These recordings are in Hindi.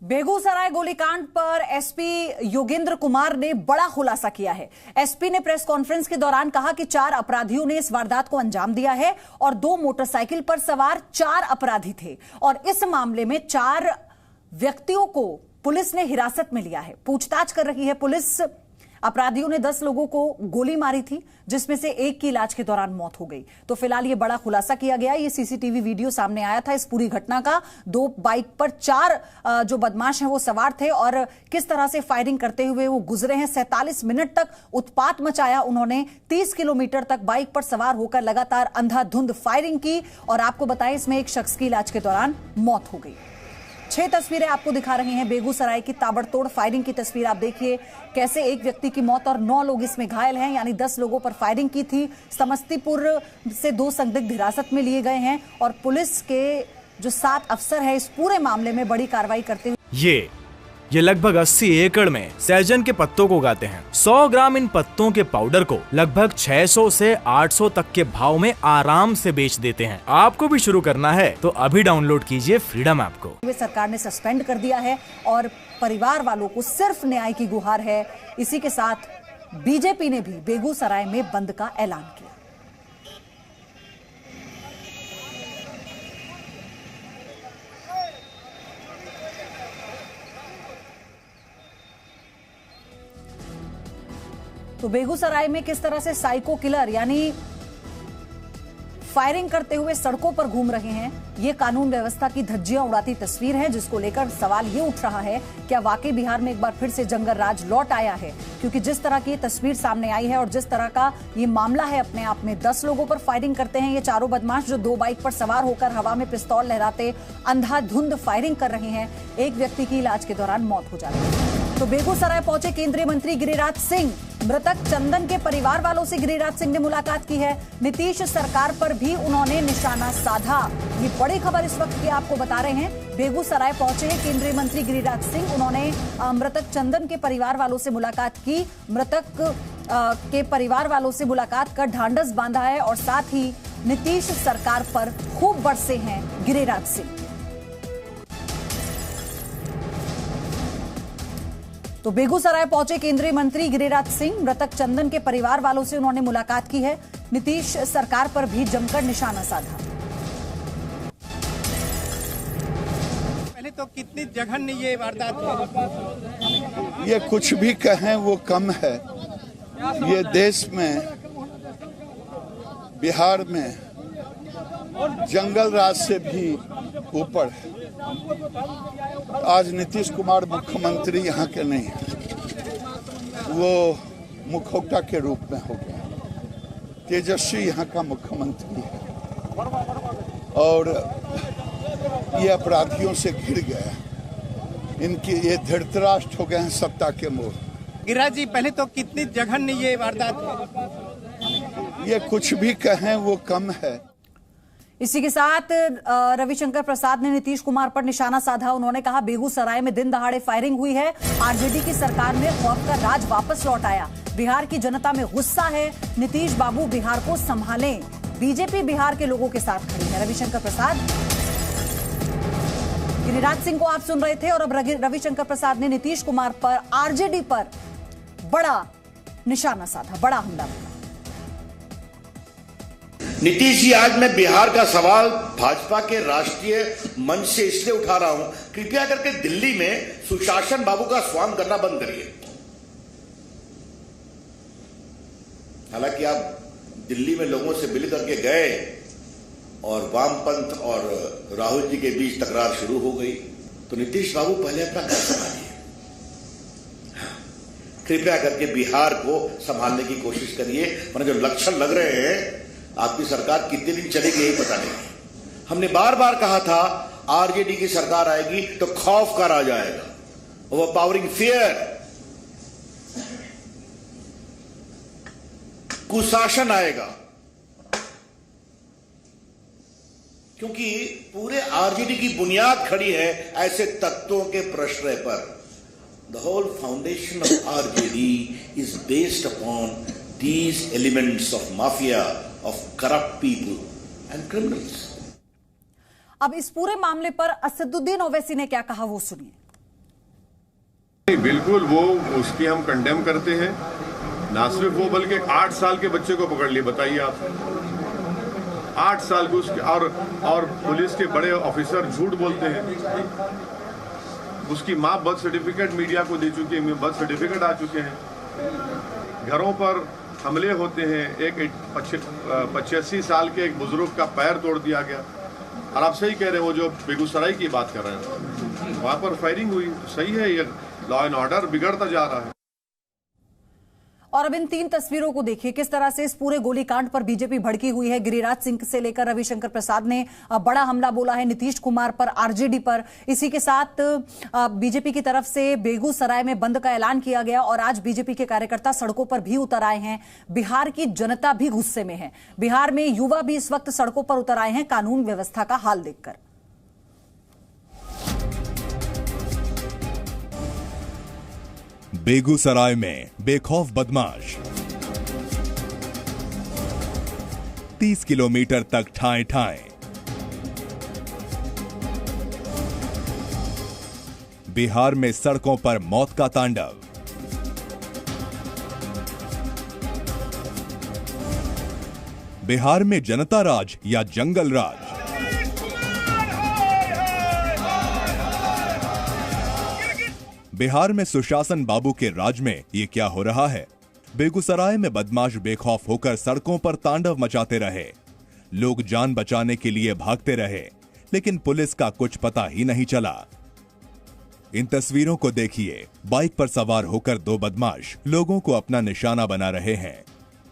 बेगूसराय गोलीकांड पर एसपी योगेंद्र कुमार ने बड़ा खुलासा किया है। एसपी ने प्रेस कॉन्फ्रेंस के दौरान कहा कि 4 अपराधियों ने इस वारदात को अंजाम दिया है और 2 मोटरसाइकिल पर सवार 4 अपराधी थे और इस मामले में 4 व्यक्तियों को पुलिस ने हिरासत में लिया है। पूछताछ कर रही है पुलिस। अपराधियों ने 10 लोगों को गोली मारी थी, जिसमें से एक की इलाज के दौरान मौत हो गई। तो फिलहाल ये बड़ा खुलासा किया गया। ये सीसीटीवी वीडियो सामने आया था इस पूरी घटना का। 2 बाइक पर 4 जो बदमाश हैं वो सवार थे और किस तरह से फायरिंग करते हुए वो गुजरे हैं। 47 मिनट तक उत्पात मचाया उन्होंने। 30 किलोमीटर तक बाइक पर सवार होकर लगातार अंधाधुंध फायरिंग की और आपको बताएं इसमें एक शख्स की इलाज के दौरान मौत हो गई। 6 तस्वीरें आपको दिखा रही हैं बेगूसराय की ताबड़तोड़ फायरिंग की तस्वीर। आप देखिए कैसे एक व्यक्ति की मौत और 9 लोग इसमें घायल हैं, यानी 10 लोगों पर फायरिंग की थी। समस्तीपुर से 2 संदिग्ध हिरासत में लिए गए हैं और पुलिस के जो 7 अफसर हैं इस पूरे मामले में बड़ी कार्रवाई करते हुए ये लगभग 80 एकड़ में सहजन के पत्तों को उगाते हैं। 100 ग्राम इन पत्तों के पाउडर को लगभग 600 से 800 तक के भाव में आराम से बेच देते हैं। आपको भी शुरू करना है तो अभी डाउनलोड कीजिए फ्रीडम ऐप को। सरकार ने सस्पेंड कर दिया है और परिवार वालों को सिर्फ न्याय की गुहार है। इसी के साथ बीजेपी ने भी बेगूसराय में बंद का ऐलान किया। तो बेगूसराय में किस तरह से साइको किलर यानी फायरिंग करते हुए सड़कों पर घूम रहे हैं, ये कानून व्यवस्था की धज्जियां उड़ाती तस्वीर है, जिसको लेकर सवाल ये उठ रहा है क्या वाकई बिहार में एक बार फिर से जंगल राज लौट आया है। क्योंकि जिस तरह की तस्वीर सामने आई है और जिस तरह का ये मामला है अपने आप में, 10 लोगों पर फायरिंग करते हैं ये चारों बदमाश जो 2 बाइक पर सवार होकर हवा में पिस्तौल लहराते अंधाधुंध फायरिंग कर रहे हैं। एक व्यक्ति की इलाज के दौरान मौत हो जाती है। तो बेगूसराय पहुंचे केंद्रीय मंत्री गिरिराज सिंह। मृतक चंदन के परिवार वालों से गिरिराज सिंह ने मुलाकात की है। नीतीश सरकार पर भी उन्होंने निशाना साधा। ये बड़ी खबर इस वक्त की आपको बता रहे हैं। बेगूसराय पहुंचे हैं केंद्रीय मंत्री गिरिराज सिंह। उन्होंने मृतक चंदन के परिवार वालों से मुलाकात की। मृतक के परिवार वालों से मुलाकात कर ढांढस बांधा है और साथ ही नीतीश सरकार पर खूब बरसे हैं गिरिराज सिंह। तो बेगूसराय पहुंचे केंद्रीय मंत्री गिरिराज सिंह। मृतक चंदन के परिवार वालों से उन्होंने मुलाकात की है। नीतीश सरकार पर भी जमकर निशाना साधा। पहले तो कितनी जघन्य ये वारदात है। ये कुछ भी कहें वो कम है। ये देश में, बिहार में जंगल राज से भी ऊपर है। आज नीतीश कुमार मुख्यमंत्री यहाँ के नहीं है, वो मुखौटा के रूप में हो गया। तेजस्वी यहाँ का मुख्यमंत्री है और ये अपराधियों से घिर गया। इनकी ये धृतराष्ट्र हो गए हैं सत्ता के मोह। गिरिराज जी, पहले तो कितनी जघन्य ये वारदात है। ये कुछ भी कहें वो कम है। इसी के साथ रविशंकर प्रसाद ने नीतीश कुमार पर निशाना साधा। उन्होंने कहा बेगूसराय में दिन दहाड़े फायरिंग हुई है। आरजेडी की सरकार में खौफ का राज वापस लौट आया। बिहार की जनता में गुस्सा है। नीतीश बाबू बिहार को संभालें। बीजेपी बिहार के लोगों के साथ खड़ी है। रविशंकर प्रसाद। गिरिराज सिंह को आप सुन रहे थे और अब रविशंकर प्रसाद ने नीतीश कुमार पर, आरजेडी पर बड़ा निशाना साधा, बड़ा हमला किया। नीतीश जी, आज मैं बिहार का सवाल भाजपा के राष्ट्रीय मंच से इसलिए उठा रहा हूं, कृपया करके दिल्ली में सुशासन बाबू का स्वागत करना बंद करिए। हालांकि आप दिल्ली में लोगों से मिल करके गए और वामपंथ और राहुल जी के बीच तकरार शुरू हो गई, तो नीतीश बाबू पहले अपना घर संभालिए। कृपया करके बिहार को संभालने की कोशिश करिए, वरना जो लक्षण लग रहे हैं आपकी सरकार कितने दिन चलेगी यही पता नहीं। हमने बार बार कहा था आरजेडी की सरकार आएगी तो खौफ का राज आएगा, ओवरपावरिंग फियर, कुशासन आएगा। क्योंकि पूरे आरजेडी की बुनियाद खड़ी है ऐसे तत्वों के प्रश्रय पर। The whole foundation of RJD is based upon these elements of mafia, of corrupt people and criminals. अब इस पूरे मामले पर असदुद्दीन ओवैसी ने क्या कहा वो सुनिए। बिल्कुल, वो उसकी हम कंडेम करते हैं। ना सिर्फ वो बल्कि 8 साल के बच्चे को पकड़ लिए, बताइए आप। 8 साल के उसके और पुलिस के बड़े ऑफिसर झूठ बोलते हैं। उसकी माँ बर्थ सर्टिफिकेट मीडिया को दे चुकी है, बर्थ सर्टिफिकेट आ चुके हैं। घरों पर हमले होते हैं। एक 85 साल के एक बुजुर्ग का पैर तोड़ दिया गया। और आप सही कह रहे हैं, वो जो बेगूसराय की बात कर रहे हैं, वहाँ पर फायरिंग हुई। सही है, ये लॉ एंड ऑर्डर बिगड़ता जा रहा है। और अब इन 3 तस्वीरों को देखिए, किस तरह से इस पूरे गोलीकांड पर बीजेपी भड़की हुई है। गिरिराज सिंह से लेकर रविशंकर प्रसाद ने बड़ा हमला बोला है नीतीश कुमार पर, आरजेडी पर। इसी के साथ बीजेपी की तरफ से बेगूसराय में बंद का ऐलान किया गया और आज बीजेपी के कार्यकर्ता सड़कों पर भी उतर आए हैं। बिहार की जनता भी गुस्से में है। बिहार में युवा भी इस वक्त सड़कों पर उतर आए हैं कानून व्यवस्था का हाल देखकर। बेगूसराय में बेखौफ बदमाश 30 किलोमीटर तक ठाए ठाए। बिहार में सड़कों पर मौत का तांडव। बिहार में जनता राज या जंगल राज? बिहार में सुशासन बाबू के राज में ये क्या हो रहा है? बेगूसराय में बदमाश बेखौफ होकर सड़कों पर तांडव मचाते रहे। लोग जान बचाने के लिए भागते रहे, लेकिन पुलिस का कुछ पता ही नहीं चला। इन तस्वीरों को देखिए। बाइक पर सवार होकर 2 बदमाश लोगों को अपना निशाना बना रहे हैं।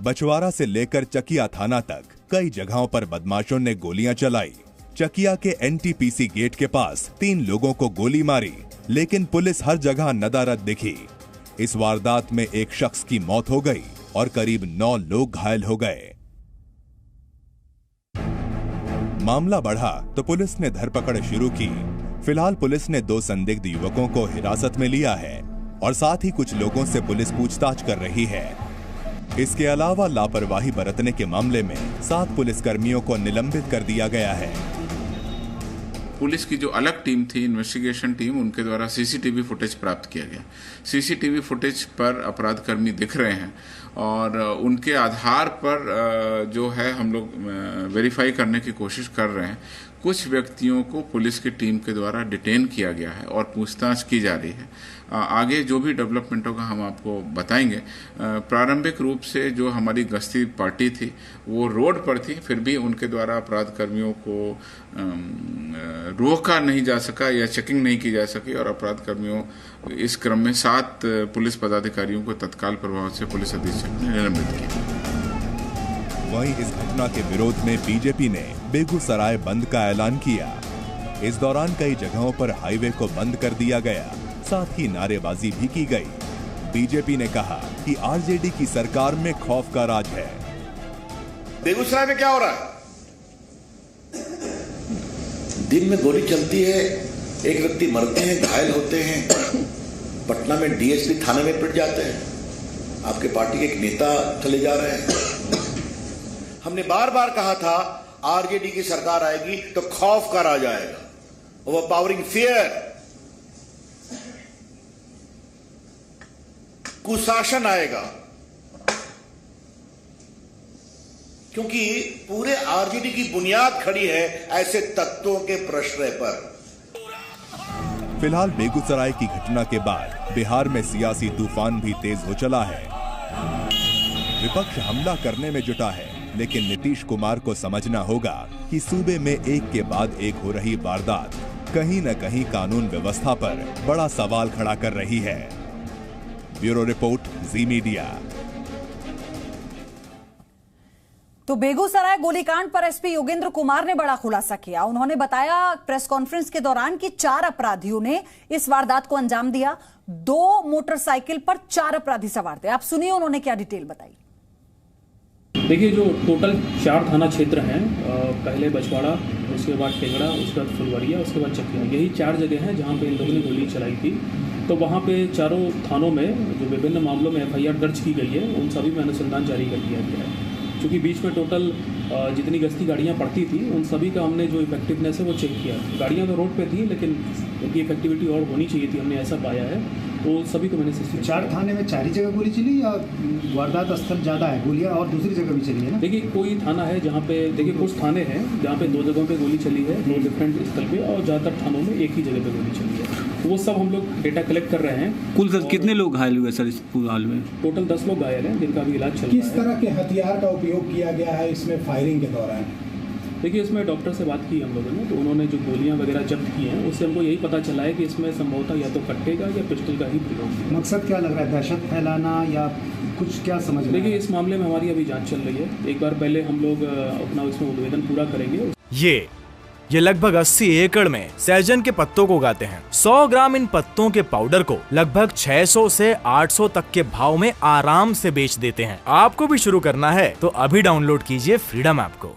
बछवाड़ा से लेकर चकिया थाना तक कई जगहों पर बदमाशों ने गोलियां चलाई। चकिया के एनटीपीसी गेट के पास 3 लोगों को गोली मारी, लेकिन पुलिस हर जगह नदारद दिखी। इस वारदात में एक शख्स की मौत हो गई और करीब 9 लोग घायल हो गए। मामला बढ़ा तो पुलिस ने धरपकड़ शुरू की। फिलहाल पुलिस ने 2 संदिग्ध युवकों को हिरासत में लिया है और साथ ही कुछ लोगों से पुलिस पूछताछ कर रही है। इसके अलावा लापरवाही बरतने के मामले में 7 पुलिसकर्मियों को निलंबित कर दिया गया है। पुलिस की जो अलग टीम थी, इन्वेस्टिगेशन टीम, उनके द्वारा सीसीटीवी फुटेज प्राप्त किया गया। सीसीटीवी फुटेज पर अपराधकर्मी दिख रहे हैं और उनके आधार पर जो है हम लोग वेरीफाई करने की कोशिश कर रहे हैं। कुछ व्यक्तियों को पुलिस की टीम के द्वारा डिटेन किया गया है और पूछताछ की जा रही है। आगे जो भी डेवलपमेंट होगा हम आपको बताएंगे। प्रारंभिक रूप से जो हमारी गश्ती पार्टी थी वो रोड पर थी, फिर भी उनके द्वारा अपराध कर्मियों को रोका नहीं जा सका या चेकिंग नहीं की जा सकी और अपराध कर्मियों इस क्रम में 7 पुलिस पदाधिकारियों को तत्काल प्रभाव से पुलिस अधीक्षक ने निलंबित किया। वहीं इस घटना के विरोध में बीजेपी ने बेगूसराय बंद का ऐलान किया। इस दौरान कई जगहों पर हाईवे को बंद कर दिया गया, साथ ही नारेबाजी भी की गई। बीजेपी ने कहा कि आरजेडी की सरकार में खौफ का राज है। बेगूसराय में क्या हो रहा है? दिन में गोली चलती है, एक व्यक्ति मरते हैं, घायल होते हैं। पटना में डीएसपी थाने में पिट जाते हैं। आपके पार्टी के एक नेता चले जा रहे हैं। हमने बार बार कहा था आरजेडी की सरकार आएगी तो खौफ का राज आएगा, ओवरपावरिंग फियर, कुशासन आएगा। क्योंकि पूरे आरजेडी की बुनियाद खड़ी है ऐसे तत्वों के प्रश्रय पर। फिलहाल बेगूसराय की घटना के बाद बिहार में सियासी तूफान भी तेज हो चला है। विपक्ष हमला करने में जुटा है, लेकिन नीतीश कुमार को समझना होगा कि सूबे में एक के बाद एक हो रही वारदात कहीं न कहीं कानून व्यवस्था पर बड़ा सवाल खड़ा कर रही है। ब्यूरो रिपोर्ट, जी मीडिया। तो बेगूसराय गोलीकांड पर एसपी योगेंद्र कुमार ने बड़ा खुलासा किया। उन्होंने बताया प्रेस कॉन्फ्रेंस के दौरान कि 4 अपराधियों ने इस वारदात को अंजाम दिया। 2 मोटरसाइकिल पर 4 अपराधी सवार थे। आप सुनिए उन्होंने क्या डिटेल बताई। देखिए, जो टोटल 4 थाना क्षेत्र हैं, पहले बछवाड़ा, उसके बाद टेगड़ा, उसके बाद फुलवरिया, उसके बाद चकिया, यही 4 जगह हैं जहां पे इन लोगों ने गोली चलाई थी। तो वहां पे चारों थानों में जो विभिन्न मामलों में एफआईआर दर्ज की गई है, उन सभी में अनुसंधान जारी कर दिया गया है। क्योंकि बीच में टोटल जितनी गश्ती गाड़ियाँ पड़ती थी उन सभी का हमने जो इफेक्टिवनेस है वो चेक किया। गाड़ियाँ तो रोड पे थी लेकिन उनकी इफेक्टिविटी और होनी चाहिए थी, हमने ऐसा पाया है, तो सभी को मैंने सिस्टम। 4 थाने में 4 ही जगह गोली चली या वारदात स्थल ज़्यादा है, गोलियाँ और दूसरी जगह भी चली है ना? देखिए कोई थाना है जहाँ पे, देखिए कुछ थाने हैं जहाँ पे 2 जगहों पे गोली चली है, 2 डिफरेंट स्थल पे, और ज़्यादातर थानों में एक ही जगह पे गोली चली है। तो वो सब हम लोग डेटा कलेक्ट कर रहे हैं। कुल सर कितने लोग घायल हुए सर इस पूरे हाल में? टोटल 10 लोग घायल हैं जिनका भी इलाज चल रहा है। किस तरह के हथियार का उपयोग किया गया है इसमें फायरिंग के दौरान? देखिए इसमें डॉक्टर से बात की हम लोगों ने, तो उन्होंने जो गोलियां वगैरह जब्त की हैं उससे हमको यही पता चला है कि इसमें संभवतः या तो कट्टे का या पिस्टल का ही प्रयोग है। मकसद क्या लग रहा है, दहशत फैलाना या कुछ, क्या समझ रहे हैं? देखिए इस मामले में हमारी अभी जांच चल रही है, एक बार पहले हम लोग अपना इसमें उद्भेदन पूरा करेंगे। ये लगभग 80 एकड़ में सहजन के पत्तों को उगाते हैं। 100 ग्राम इन पत्तों के पाउडर को लगभग 600 से 800 तक के भाव में आराम से बेच देते हैं। आपको भी शुरू करना है तो अभी डाउनलोड कीजिए फ्रीडम ऐप को।